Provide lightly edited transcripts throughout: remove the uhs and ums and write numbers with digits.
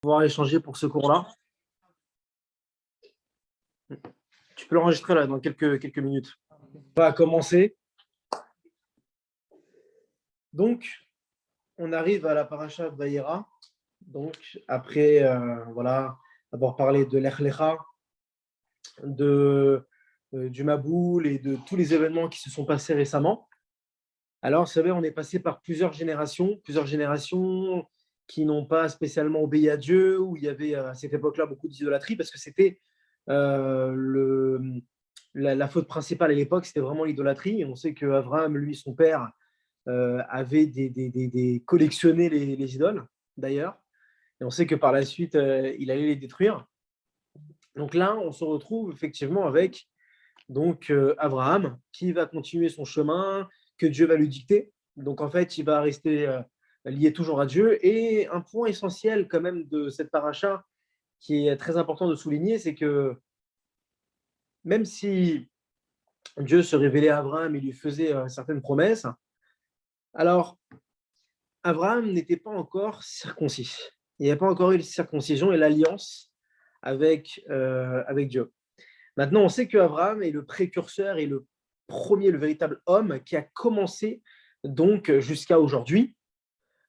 Pouvoir échanger pour ce cours-là. Tu peux l'enregistrer là dans quelques minutes. On va commencer. Donc, on arrive à la paracha Vayera. Donc, après voilà, avoir parlé de l'Ech Lecha, du Maboul et de tous les événements qui se sont passés récemment. Alors, vous savez, on est passé par plusieurs générations qui n'ont pas spécialement obéi à Dieu, où il y avait à cette époque-là beaucoup d'idolâtrie, parce que c'était la faute principale à l'époque, c'était vraiment l'idolâtrie. Et on sait qu'Abraham, lui, son père, avait collectionné les idoles, d'ailleurs. Et on sait que par la suite, il allait les détruire. Donc là, on se retrouve effectivement avec Abraham qui va continuer son chemin que Dieu va lui dicter. Donc en fait, il va rester lié toujours à Dieu. Et un point essentiel quand même de cette paracha qui est très important de souligner, c'est que même si Dieu se révélait à Abraham et lui faisait certaines promesses, alors Abraham n'était pas encore circoncis. Il n'y avait pas encore eu la circoncision et l'alliance avec Dieu. Maintenant, on sait qu'Abraham est le précurseur et le premier, le véritable homme qui a commencé donc jusqu'à aujourd'hui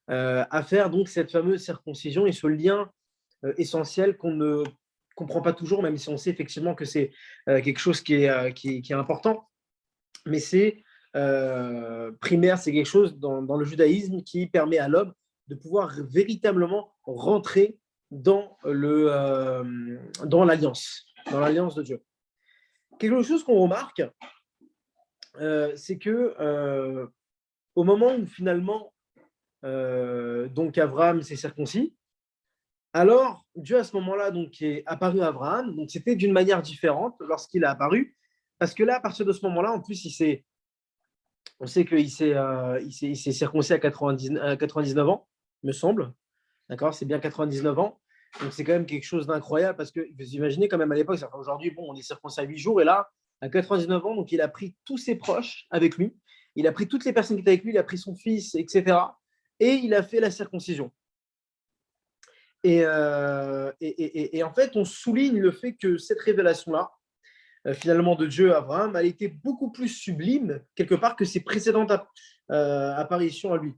à faire donc cette fameuse circoncision et ce lien essentiel qu'on ne comprend pas toujours, même si on sait effectivement que c'est quelque chose qui est important, mais c'est primaire, c'est quelque chose dans le judaïsme qui permet à l'homme de pouvoir véritablement rentrer dans l'alliance de Dieu. Quelque chose qu'on remarque, c'est que au moment où finalement donc Abraham s'est circoncis, alors Dieu à ce moment-là donc est apparu à Abraham, donc c'était d'une manière différente lorsqu'il a apparu, parce que là à partir de ce moment-là, en plus on sait qu'il s'est circoncis à 99 ans, me semble, d'accord, c'est bien 99 ans. Donc, c'est quand même quelque chose d'incroyable parce que vous imaginez quand même à l'époque, aujourd'hui, bon, on est circoncis à 8 jours et là, à 99 ans, donc il a pris tous ses proches avec lui, il a pris toutes les personnes qui étaient avec lui, il a pris son fils, etc. Et il a fait la circoncision. Et en fait, on souligne le fait que cette révélation-là, finalement de Dieu à Abraham, elle était beaucoup plus sublime quelque part que ses précédentes apparitions à lui.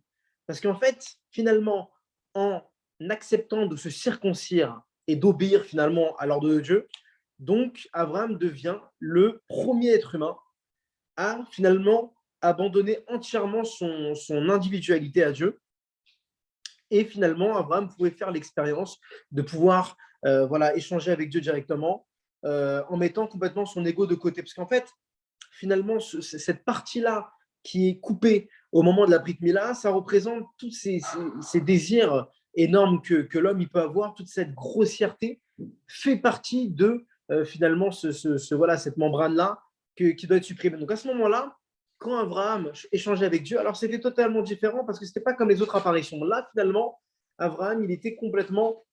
Parce qu'en fait, finalement, en acceptant de se circoncire et d'obéir finalement à l'ordre de Dieu, donc Abraham devient le premier être humain à finalement abandonner entièrement son individualité à Dieu. Et finalement, Abraham pouvait faire l'expérience de pouvoir voilà, échanger avec Dieu directement en mettant complètement son ego de côté. Parce qu'en fait, finalement, cette partie-là qui est coupée au moment de la Brit Mila, ça représente tous ces désirs énormes que l'homme il peut avoir, toute cette grossièreté fait partie de finalement voilà, cette membrane-là qui doit être supprimée. Donc à ce moment-là, quand Abraham échangeait avec Dieu, alors c'était totalement différent parce que ce n'était pas comme les autres apparitions. Là, finalement, Abraham, il était complètement,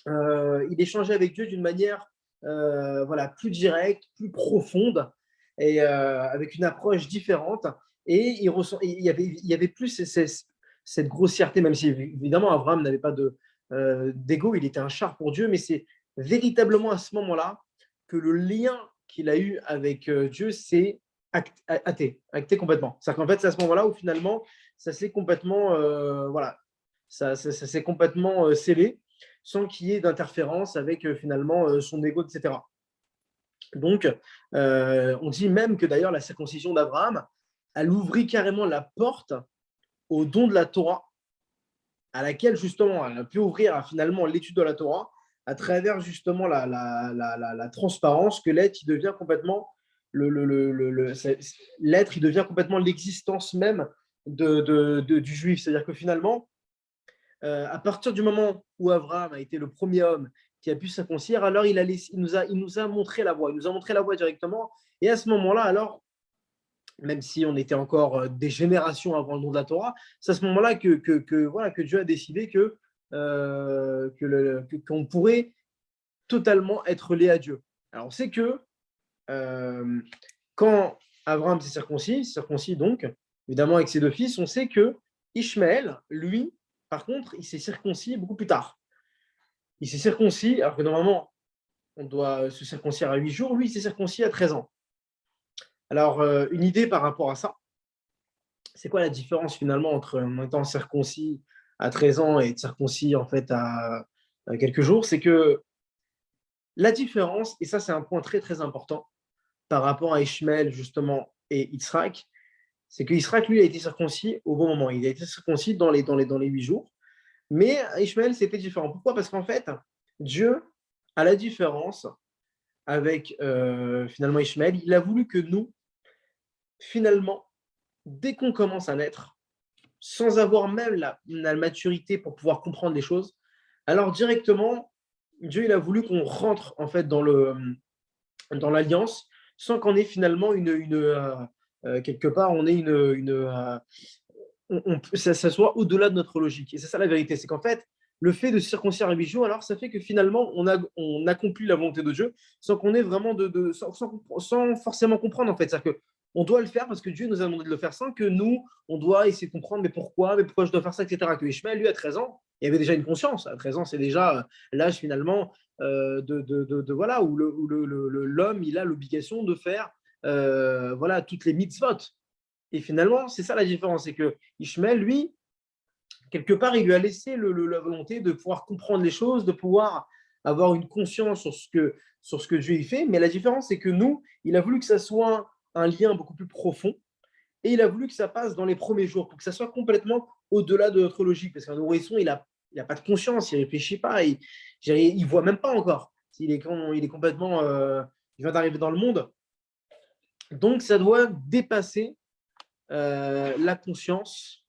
il échangeait avec Dieu d'une manière voilà, plus directe, plus profonde et avec une approche différente. Et il y avait plus cette grossièreté, même si évidemment Abraham n'avait pas d'ego, il était un char pour Dieu, mais c'est véritablement à ce moment-là que le lien qu'il a eu avec Dieu s'est acté complètement. C'est-à-dire qu'en fait, c'est à ce moment-là où finalement, ça s'est complètement, voilà, ça s'est complètement scellé sans qu'il y ait d'interférence avec finalement son ego, etc. Donc, on dit même que d'ailleurs la circoncision d'Abraham, elle ouvrit carrément la porte au don de la Torah, à laquelle justement elle a pu ouvrir finalement l'étude de la Torah à travers justement la transparence que l'être il devient complètement l'être il devient complètement l'existence même du juif. C'est-à-dire que finalement, à partir du moment où Abraham a été le premier homme qui a pu circoncire, alors il nous a montré la voie, il nous a montré la voie directement. Et à ce moment-là, alors, même si on était encore des générations avant le don de la Torah, c'est à ce moment-là voilà, que Dieu a décidé qu'on pourrait totalement être lié à Dieu. Alors, on sait que quand Abraham s'est circoncis donc, évidemment avec ses deux fils, on sait que Ishmaël, lui, par contre, il s'est circoncis beaucoup plus tard. il s'est circoncis, alors que normalement, on doit se circoncire à 8 jours. Lui, il s'est circoncis à 13 ans. Alors, une idée par rapport à ça, c'est quoi la différence finalement entre en étant circoncis à 13 ans et être circoncis en fait à quelques jours? C'est que la différence, et ça c'est un point très très important par rapport à Ishmaël justement et Yitzhak, c'est que Yitzhak lui a été circoncis au bon moment. Il a été circoncis dans les 8 jours. Mais Ishmaël, c'était différent. Pourquoi? Parce qu'en fait, Dieu, à la différence avec finalement Ishmaël, il a voulu que nous, finalement, dès qu'on commence à naître, sans avoir même la maturité pour pouvoir comprendre les choses, alors directement, Dieu, il a voulu qu'on rentre en fait dans l'alliance sans qu'on ait finalement quelque part, on ait ça soit au-delà de notre logique. Et c'est ça la vérité, c'est qu'en fait, le fait de se circoncire à 8 jours, alors ça fait que finalement, on accomplit la volonté de Dieu sans qu'on ait vraiment sans forcément comprendre en fait. C'est-à-dire qu'on doit le faire parce que Dieu nous a demandé de le faire sans que nous, on doit essayer de comprendre mais pourquoi je dois faire ça, etc. Que Ishmael, lui, à 13 ans, il avait déjà une conscience. À 13 ans, c'est déjà l'âge finalement voilà, où l'homme, il a l'obligation de faire voilà, toutes les mitzvot. Et finalement, c'est ça la différence, c'est que Ishmael, lui, quelque part, il lui a laissé la volonté de pouvoir comprendre les choses, de pouvoir avoir une conscience sur ce que Dieu y fait. Mais la différence, c'est que nous, il a voulu que ça soit un lien beaucoup plus profond et il a voulu que ça passe dans les premiers jours pour que ça soit complètement au-delà de notre logique. Parce qu'un nourrisson, il a pas de conscience, il ne réfléchit pas, il ne voit même pas encore. Il est complètement. Il vient d'arriver dans le monde. Donc, ça doit dépasser la conscience,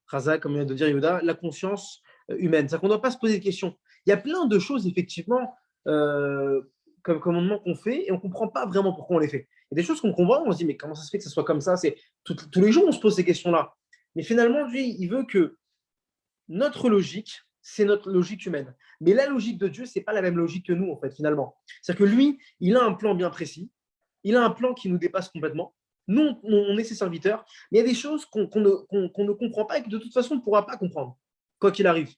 Raza, comme vient de dire Yoda, la conscience humaine. C'est-à-dire qu'on ne doit pas se poser de questions. Il y a plein de choses, effectivement, comme commandement qu'on fait et on ne comprend pas vraiment pourquoi on les fait. Il y a des choses qu'on comprend, on se dit, mais comment ça se fait que ça soit comme ça? C'est tous les jours, on se pose ces questions-là. Mais finalement, lui, il veut que notre logique, c'est notre logique humaine. Mais la logique de Dieu, ce n'est pas la même logique que nous, en fait, finalement. C'est-à-dire que lui, il a un plan bien précis. Il a un plan qui nous dépasse complètement. Nous, on est ses serviteurs, mais il y a des choses qu'on ne comprend pas et que de toute façon, on ne pourra pas comprendre, quoi qu'il arrive.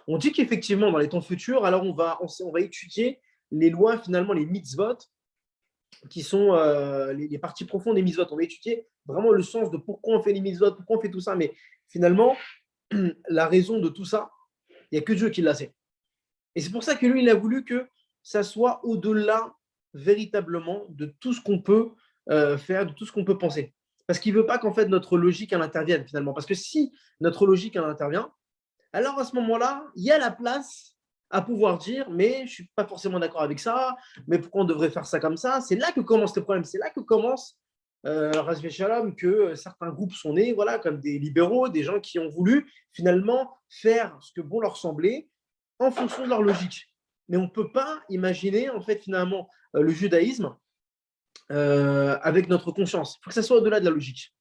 On dit qu'effectivement, dans les temps futurs, alors on va étudier les lois, finalement, les mitzvot, qui sont les parties profondes des mitzvot. On va étudier vraiment le sens de pourquoi on fait les mitzvot, pourquoi on fait tout ça. Mais finalement, la raison de tout ça, il n'y a que Dieu qui l'a sait. Et c'est pour ça que lui, il a voulu que ça soit au-delà véritablement de tout ce qu'on peut faire, de tout ce qu'on peut penser. Parce qu'il ne veut pas qu'en fait notre logique elle intervienne finalement. Parce que si notre logique elle intervient, alors à ce moment-là, il y a la place à pouvoir dire mais je ne suis pas forcément d'accord avec ça, mais pourquoi on devrait faire ça comme ça? C'est là que commence le problème, c'est là que commence Shalom, que certains groupes sont nés, voilà, comme des libéraux, des gens qui ont voulu finalement faire ce que bon leur semblait en fonction de leur logique. Mais on ne peut pas imaginer en fait finalement le judaïsme avec notre conscience. Il faut que ça soit au-delà de la logique.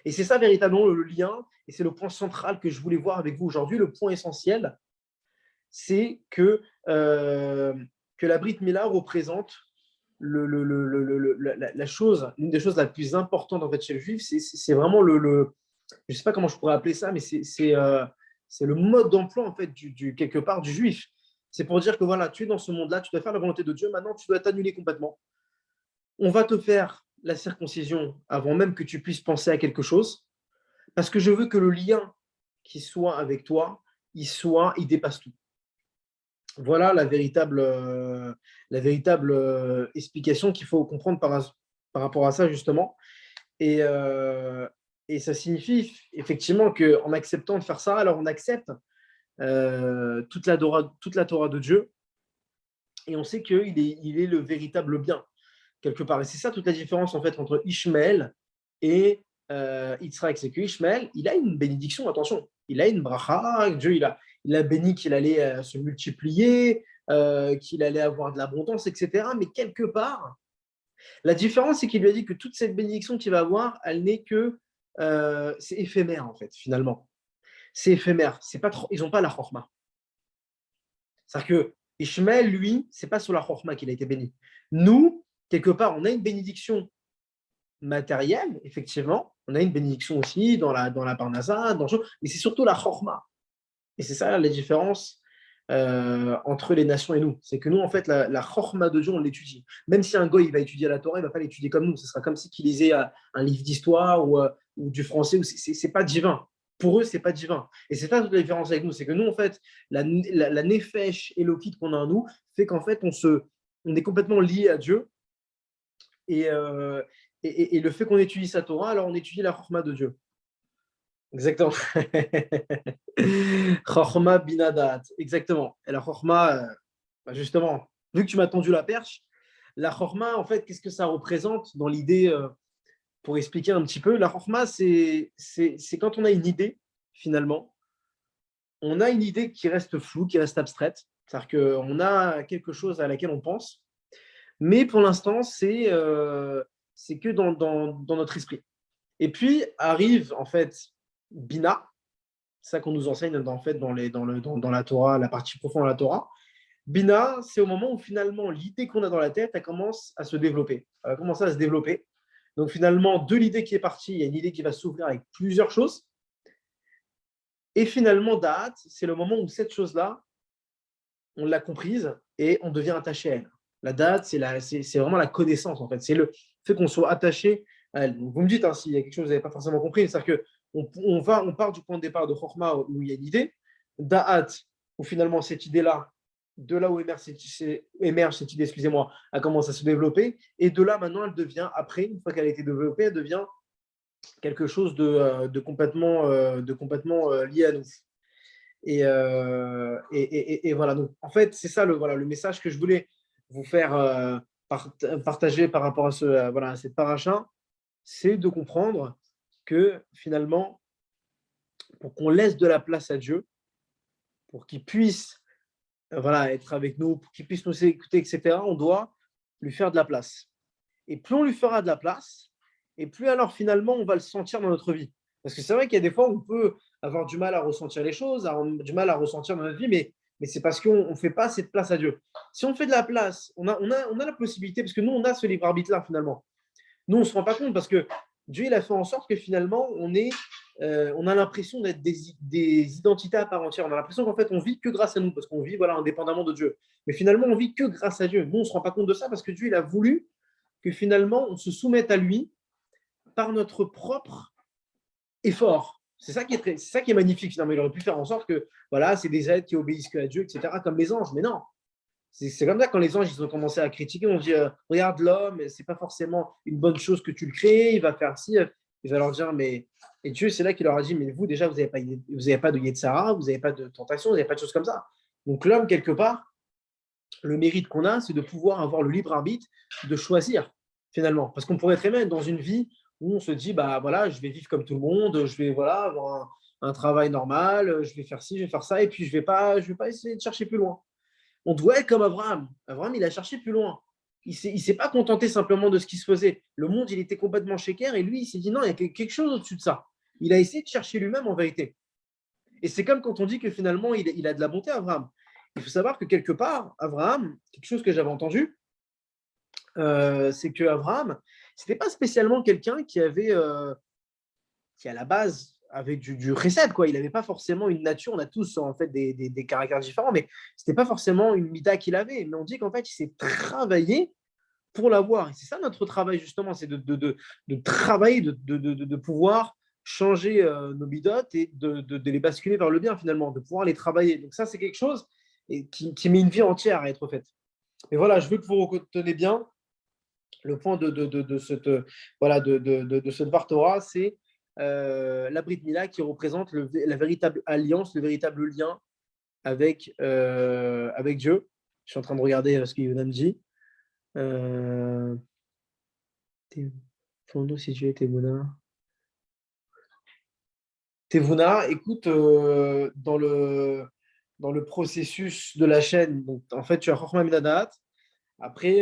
Et c'est ça véritablement le lien, et c'est le point central que je voulais voir avec vous aujourd'hui. Le point essentiel, c'est que la Brit Mila représente la chose, l'une des choses la plus importante en fait chez le juif, c'est vraiment je ne sais pas comment je pourrais appeler ça, mais c'est le mode d'emploi en fait quelque part du juif. C'est pour dire que voilà, tu es dans ce monde-là, tu dois faire la volonté de Dieu, maintenant tu dois t'annuler complètement. On va te faire la circoncision avant même que tu puisses penser à quelque chose, parce que je veux que le lien qui soit avec toi, il dépasse tout. Voilà la véritable explication qu'il faut comprendre par rapport à ça, justement. Et, ça signifie effectivement qu'en acceptant de faire ça, alors on accepte toute la Torah de Dieu et on sait qu'il est le véritable bien, quelque part. Et c'est ça toute la différence en fait entre Ishmaël et Yitzhak. C'est que Ishmaël, il a une bénédiction, attention, il a une bracha, Dieu il a béni qu'il allait se multiplier, qu'il allait avoir de l'abondance, etc. Mais quelque part, la différence, c'est qu'il lui a dit que toute cette bénédiction qu'il va avoir, elle n'est que, c'est éphémère en fait, finalement. C'est éphémère. C'est pas trop, ils n'ont pas la chorma. C'est-à-dire que Ishmael, lui, c'est pas sur la chorma qu'il a été béni. Nous, quelque part, on a une bénédiction matérielle, effectivement. On a une bénédiction aussi dans la parnassa, mais c'est surtout la chorma. Et c'est ça la différence entre les nations et nous. C'est que nous, en fait, la chorma de Dieu, on l'étudie. Même si un goy il va étudier la Torah, il ne va pas l'étudier comme nous. Ce sera comme si il lisait un livre d'histoire ou du français. C'est pas divin. Pour eux, c'est pas divin. Et c'est ça toute la différence avec nous. C'est que nous, en fait, la nefesh élokite qu'on a en nous fait qu'en fait, on est complètement lié à Dieu. Et le fait qu'on étudie sa Torah, alors on étudie la chorma de Dieu. Exactement. Chorma binadat. Exactement. Et la chorma, justement, vu que tu m'as tendu la perche, la chorma, en fait, qu'est-ce que ça représente dans l'idée, pour expliquer un petit peu, la chorma, c'est quand on a une idée, finalement, on a une idée qui reste floue, qui reste abstraite, c'est-à-dire qu'on a quelque chose à laquelle on pense, mais pour l'instant, c'est que dans notre esprit. Et puis arrive, en fait, Bina, c'est ça qu'on nous enseigne en fait, dans la Torah, la partie profonde de la Torah. Bina, c'est au moment où finalement l'idée qu'on a dans la tête, elle commence à se développer. Elle va commencer à se développer. Donc finalement, de l'idée qui est partie, il y a une idée qui va s'ouvrir avec plusieurs choses. Et finalement, Da'at, c'est le moment où cette chose-là, on l'a comprise et on devient attaché à elle. La Da'at, c'est vraiment la connaissance, en fait. C'est le fait qu'on soit attaché à elle. Donc, vous me dites s'il y a quelque chose que vous n'avez pas forcément compris. C'est-à-dire qu'on part du point de départ de Chorma où il y a une idée. Da'at, où finalement cette idée-là, de là où émerge cette idée, excusez-moi, elle commence à se développer. Et de là, maintenant, elle devient, après, une fois qu'elle a été développée, elle devient quelque chose de complètement lié à nous. Et voilà, donc en fait, c'est ça le message que je voulais vous faire partager par rapport à cette paracha, c'est de comprendre que finalement, pour qu'on laisse de la place à Dieu, pour qu'il puisse être avec nous, pour qu'il puisse nous écouter, etc., on doit lui faire de la place. Et plus on lui fera de la place, et plus alors finalement on va le sentir dans notre vie. Parce que c'est vrai qu'il y a des fois où on peut avoir du mal à ressentir les choses, avoir du mal à ressentir dans notre vie, mais c'est parce qu'on ne fait pas cette place à Dieu. Si on fait de la place, on a la possibilité, parce que nous, on a ce libre arbitre-là finalement. Nous, on ne se rend pas compte parce que Dieu, il a fait en sorte que finalement, on a l'impression d'être des identités à part entière. On a l'impression qu'en fait, on vit que grâce à nous, parce qu'on vit indépendamment de Dieu. Mais finalement, on vit que grâce à Dieu. Nous, on ne se rend pas compte de ça parce que Dieu, il a voulu que finalement, on se soumette à lui par notre propre effort. C'est ça qui est magnifique finalement. Il aurait pu faire en sorte que c'est des êtres qui obéissent que à Dieu, etc., comme les anges. Mais non, c'est comme ça quand les anges ils ont commencé à critiquer, on dit regarde l'homme, c'est pas forcément une bonne chose que tu le crées, il va faire ci. Il va leur dire mais et Dieu c'est là qu'il leur a dit mais vous déjà vous n'avez pas de Yetzara, vous n'avez pas de tentation, vous n'avez pas de choses comme ça. Donc l'homme quelque part, le mérite qu'on a, c'est de pouvoir avoir le libre arbitre de choisir finalement, parce qu'on pourrait très bien être dans une vie où on se dit je vais vivre comme tout le monde, je vais avoir un travail normal, je vais faire ci, je vais faire ça, et puis je vais pas essayer de chercher plus loin. On doit être comme Abraham. Abraham, il a cherché plus loin. Il ne s'est pas contenté simplement de ce qui se faisait. Le monde, il était complètement shaker et lui, il s'est dit non, il y a quelque chose au-dessus de ça. Il a essayé de chercher lui-même en vérité. Et c'est comme quand on dit que finalement, il a de la bonté, Abraham. Il faut savoir que quelque part, Abraham, quelque chose que j'avais entendu, c'est que Abraham, ce n'était pas spécialement quelqu'un qui à la base avait du chesed, quoi. Il n'avait pas forcément une nature, on a tous en fait des caractères différents, mais ce n'était pas forcément une mida qu'il avait. Mais on dit qu'en fait, il s'est travaillé pour l'avoir. Et c'est ça notre travail, justement, c'est de travailler, de pouvoir changer nos bidotes et de les basculer vers le bien, finalement, de pouvoir les travailler. Donc ça, c'est quelque chose qui met une vie entière à être faite. Mais voilà, je veux que vous retenez bien le point de cette Dvar Torah, c'est la Brit Mila qui représente la véritable alliance, le véritable lien avec Dieu. Je suis en train de regarder ce que Yonam dit. Si tu es Tevuna. Tevuna, écoute, dans le processus de la chaîne, donc, en fait, tu as Chochma Minadat. Après,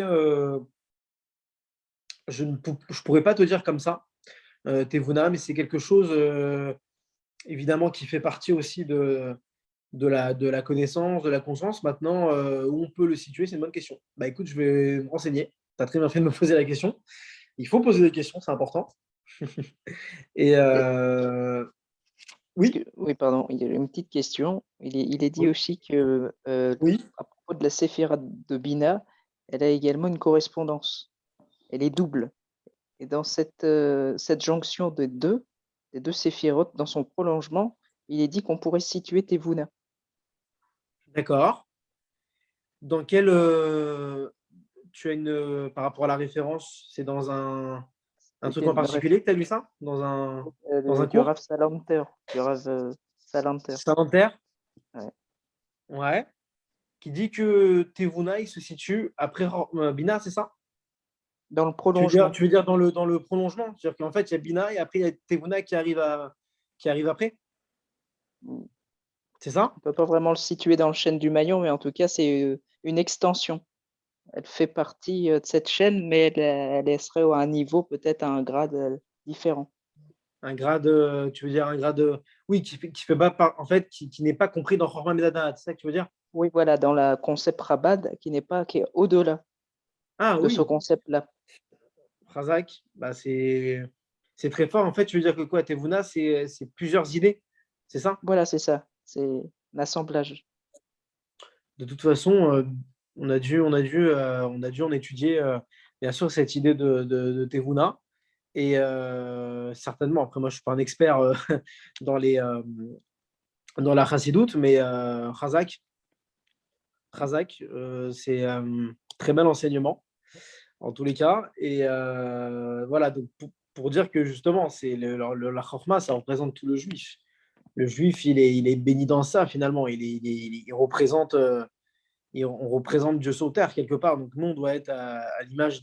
je ne pourrais pas te dire comme ça, Tevuna, mais c'est quelque chose, évidemment, qui fait partie aussi de la connaissance, de la conscience. Maintenant, où on peut le situer, c'est une bonne question. Écoute, je vais me renseigner. Tu as très bien fait de me poser la question. Il faut poser des questions, c'est important. Et Oui, Oui, pardon, il y a une petite question. Il est dit oui, aussi que, oui. à propos de la séphira de Bina, elle a également une correspondance. Elle est double. Et dans cette jonction des deux séphirotes, dans son prolongement, il est dit qu'on pourrait situer Tevuna. D'accord. Dans quel, tu as par rapport à la référence, c'est dans un truc C'était en une particulier que tu as lu ça? Dans un du cours? Rav Salanter, du Rav Salanter. Saint-Nanterre? Ouais. Ouais. Qui dit que Tevuna, il se situe après Bina, c'est ça? Dans le Tu veux dire, prolongement. tu veux dire dans le prolongement? C'est-à-dire qu'en fait, il y a Bina et après, il y a Tevuna qui arrive après? On C'est ça? ne peut pas vraiment le situer dans le chêne du Maillon, mais en tout cas, c'est une extension. Elle fait partie de cette chaîne, mais elle serait à un niveau, peut-être à un grade différent. Un grade, tu veux dire un grade, oui, qui fait pas en fait, qui n'est pas compris dans Chorma Medada, c'est ça que tu veux dire? Oui, voilà, dans le concept Rabbad, qui est au-delà Ah de ce oui, concept-là. Razak, bah c'est très fort. En fait, tu veux dire que quoi, Tevuna, c'est plusieurs idées, c'est ça? Voilà, c'est ça. C'est l'assemblage. De toute façon, on a dû en étudier, bien sûr, cette idée de Tevuna. Et certainement, après, moi, je ne suis pas un expert dans la chassidoute, mais Razak, c'est très bel enseignement, en tous les cas. Et voilà, donc pour dire que justement, la chorma, ça représente tout le juif. Le juif, il est béni dans ça, finalement. Il représente, on représente Dieu sur terre, quelque part. Donc, nous, on doit être à l'image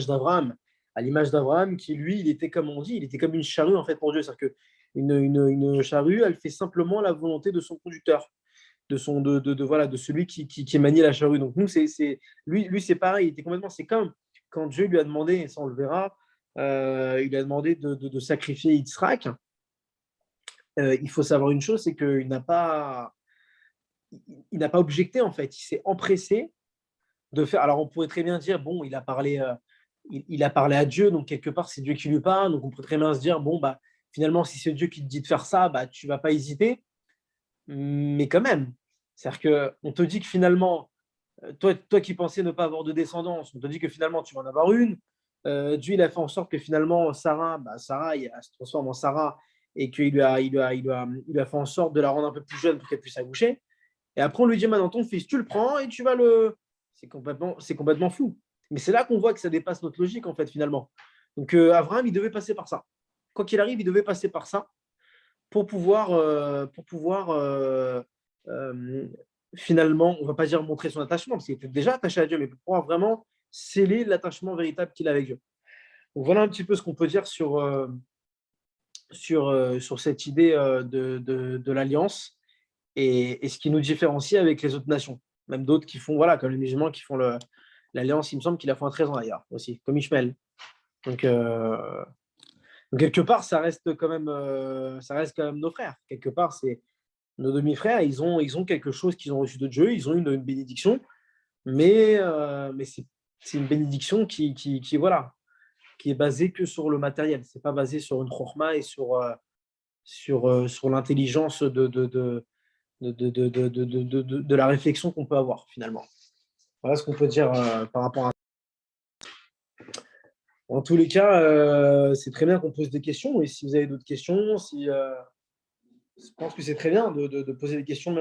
d'Abraham. À l'image d'Abraham, qui, lui, il était, comme on dit, il était comme une charrue, en fait, pour Dieu. C'est-à-dire qu'une charrue, elle fait simplement la volonté de son conducteur, voilà, de celui qui manie la charrue. Donc, nous, lui, c'est pareil. Il était complètement, c'est comme quand Dieu lui a demandé, et ça, on le verra, il lui a demandé de sacrifier Yitzhak. Il faut savoir une chose, c'est qu'il n'a pas objecté, en fait. Il s'est empressé de faire. Alors, on pourrait très bien dire, bon, il a parlé à Dieu, donc quelque part, c'est Dieu qui lui parle. Donc, on pourrait très bien se dire, bon, bah, finalement, si c'est Dieu qui te dit de faire ça, bah, tu vas pas hésiter. Mais quand même, c'est-à-dire qu'on te dit que finalement, toi qui pensais ne pas avoir de descendance, on te dit que finalement, tu vas en avoir une. Dieu, il a fait en sorte que finalement, Sarah, elle se transforme en Sarah et qu'il il lui a fait en sorte de la rendre un peu plus jeune pour qu'elle puisse accoucher. Et après, on lui dit maintenant, ton fils, tu le prends et tu vas le. C'est complètement fou. Mais c'est là qu'on voit que ça dépasse notre logique, en fait, finalement. Donc, Abraham, il devait passer par ça. Quoi qu'il arrive, il devait passer par ça pour pouvoir finalement, on ne va pas dire montrer son attachement, parce qu'il était déjà attaché à Dieu, mais pour pouvoir vraiment sceller l'attachement véritable qu'il a avec Dieu. Donc, voilà un petit peu ce qu'on peut dire sur cette idée de l'alliance et ce qui nous différencie avec les autres nations. Même d'autres qui font, voilà, comme les musulmans qui font l'alliance, il me semble qu'il a fait un 13 ans d'ailleurs, aussi, comme Ishmael. Donc, quelque part, ça reste quand même nos frères. Quelque part, c'est nos demi-frères, ils ont quelque chose qu'ils ont reçu de Dieu, ils ont une bénédiction, mais c'est une bénédiction voilà, qui est basée que sur le matériel. C'est pas basé sur une chorma et sur l'intelligence de la réflexion qu'on peut avoir finalement. Voilà ce qu'on peut dire par rapport à. En tous les cas, c'est très bien qu'on pose des questions. Et si vous avez d'autres questions, je pense que c'est très bien de poser des questions.